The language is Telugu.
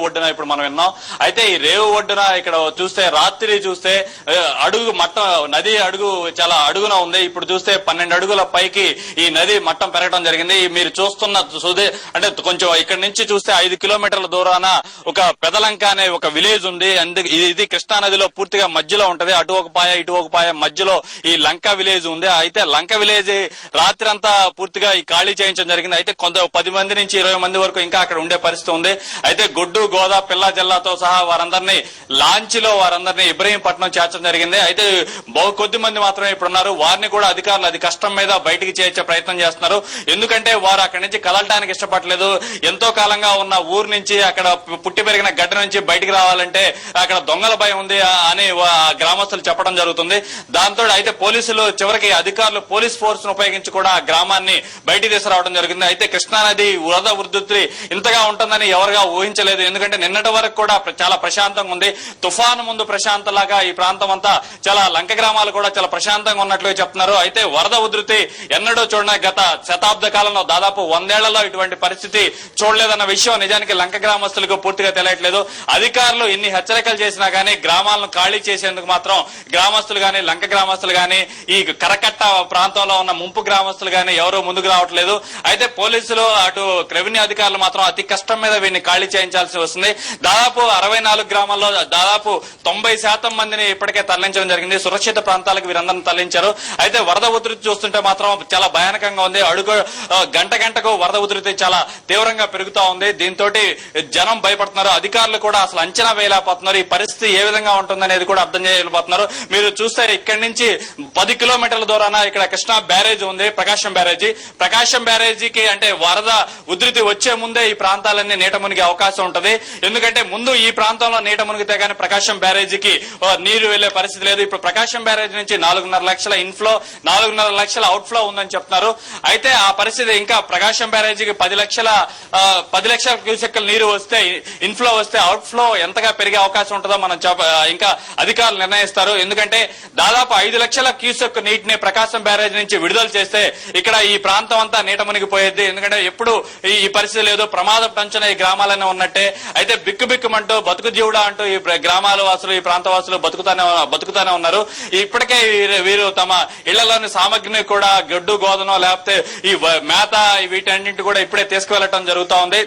ఒడ్డున ఇప్పుడు మనం విన్నాం. అయితే ఈ రేవు ఒడ్డున ఇక్కడ చూస్తే రాత్రి చూస్తే అడుగు మట్టం నది అడుగు చాలా అడుగున ఉంది. ఇప్పుడు చూస్తే 12 అడుగుల పైకి ఈ నది మట్టం పెరగడం జరిగింది. మీరు చూస్తున్న అంటే కొంచెం ఇక్కడ నుంచి చూస్తే 5 కిలోమీటర్ల దూరాన ఒక పెదలంక అనే ఒక విలేజ్ ఉంది. ఇది కృష్ణా నదిలో పూర్తిగా మధ్యలో ఉంటది. అటు ఒక పాయ ఇటు ఒక పాయ మధ్యలో ఈ లంక విలేజ్ ఉంది. అయితే లంక విలేజ్ రాత్రి అంతా పూర్తిగా ఈ ఖాళీ చేయించడం జరిగింది. అయితే కొంత 10 మంది నుంచి 20 మంది వరకు ఇంకా అక్కడ ఉండే పరిస్థితి ఉంది. అయితే గొడ్డు గోదా పిల్ల జిల్లాతో సహా వారందరినీ లాంచ్ లో వారందరినీ ఇబ్రహీంపట్నం చేర్చడం జరిగింది. అయితే కొద్ది మంది మాత్రమే ఇప్పుడు ఉన్నారు. వారిని కూడా అధికారులు అది కష్టం మీద బయటికి చేర్చే ప్రయత్నం చేస్తున్నారు. ఎందుకంటే వారు అక్కడి నుంచి కదలటానికి ఇష్టపడలేదు. ఎంతో కాలంగా ఉన్న ఊరు నుంచి అక్కడ పుట్టి పెరిగిన గడ్డ నుంచి బయటికి రావాలంటే అక్కడ దొంగల భయం ఉంది అని గ్రామస్తులు చెప్పడం జరుగుతుంది. దాంతో అయితే పోలీసులు చివరికి అధికారులు పోలీస్ ఫోర్స్ ను ఉపయోగించి కూడా ఆ గ్రామాన్ని బయటికి తీసుకురావడం జరిగింది. అయితే కృష్ణానది వరద ఉధృతి ఇంతగా ఉంటుందని ఎవరుగా ఊహించలేదు. ఎందుకంటే నిన్నటి వరకు కూడా చాలా ప్రశాంతంగా ఉంది. తుఫాను ముందు ప్రశాంతలాగా ఈ ప్రాంతం అంతా చాలా లంక గ్రామాలు కూడా చాలా ప్రశాంతంగా ఉన్నట్లుగా చెప్తున్నారు. అయితే వరద ఉధృతి ఎన్నడూ చూడని గత శతాబ్ద కాలంలో దాదాపు 100 ఏళ్లలో ఇటువంటి పరిస్థితి చూడలేదన్న విషయం నిజానికి లంక గ్రామస్తులకు పూర్తిగా తెలియట్లేదు. అధికారులు ఎన్ని హెచ్చరికలు చేసినా గానీ గ్రామాలను ఖాళీ చేసేందుకు మాత్రం గ్రామస్తులు గానీ లంక గ్రామస్తులు గానీ ఈ కరకట్ట ప్రాంతంలో ఉన్న ముంపు గ్రామస్తులు గానీ ఎవరూ ముందుకు రావట్లేదు. అయితే పోలీసులు అటు రెవెన్యూ అధికారులు మాత్రం అతి కష్టం మీద వీరిని ఖాళీ చేయించాల్సి వస్తుంది. దాదాపు 64 గ్రామాల్లో దాదాపు 90% మందిని ఇప్పటికే తరలించడం జరిగింది. సురక్షిత ప్రాంతాలకు వీరందరినీ తరలించారు. అయితే వరద ఉధృతి చూస్తుంటే మాత్రం చాలా భయానకంగా ఉంది. గంటకు వరద ఉధృతి చాలా తీవ్రంగా పెరుగుతా ఉంది. దీంతో జనం భయపడుతున్నారు. అధికారులు కూడా అసలు అంచనా వేయలేకపోతున్నారు. ఈ పరిస్థితి ఏ విధంగా ఉంటుందనేది కూడా అర్థం చేయలేకపోతున్నారు. మీరు చూస్తే ఇక్కడి నుంచి 10 కిలోమీటర్ల దూరాన ఇక్కడ కృష్ణా బ్యారేజ్ ఉంది, ప్రకాశం బ్యారేజీ. ప్రకాశం బ్యారేజీకి అంటే వరద ఉధృతి వచ్చే ముందే ఈ ప్రాంతాలన్నీ నీట మునిగే అవకాశం ఉంటది. ఎందుకంటే ముందు ఈ ప్రాంతంలో నీట మునిగితే గానీ ప్రకాశం బ్యారేజీకి నీరు వెళ్లే పరిస్థితి లేదు. ఇప్పుడు ప్రకాశం బ్యారేజ్ నుంచి 4.5 లక్షల ఇన్ఫ్లో 4.5 లక్షల అవుట్ ఫ్లో ఉందని చెప్తున్నారు. అయితే ఆ పరిస్థితి ఇంకా ప్రకాశం బ్యారేజీకి 10 లక్షల క్యూసెక్కుల నీరు వస్తే ఇన్ఫ్లో వస్తే అవుట్ ఫ్లో ఎంతగా పెరిగే అవకాశం ఉంటుందో మనం ఇంకా అధికారులు నిర్ణయిస్తారు. ఎందుకంటే దాదాపు 5 లక్షల క్యూసెక్ నీటిని ప్రకాశం బ్యారేజ్ నుంచి విడుదల చేస్తే ఇక్కడ ఈ ప్రాంతం అంతా నీట మునిగిపోయేది. ఎందుకంటే ఎప్పుడు ఈ పరిస్థితి లేదు. ప్రమాద పంచన ఈ గ్రామాలనే ఉన్నట్టే. అయితే బిక్కుబిక్కుమంటూ బతుకు జీవుడా అంటూ ఈ గ్రామాల వాసులు ఈ ప్రాంత వాసులు బతుకుతానే ఉన్నారు. ఇప్పటికే వీరు తమ ఇళ్లలోని సామగ్రిని కూడా గడ్డు గోధనో లేకపోతే ఈ మేత వీటన్నింటి కూడా ఇప్పుడే తీసుకువెళ్లటం జరుగుతా ఉంది.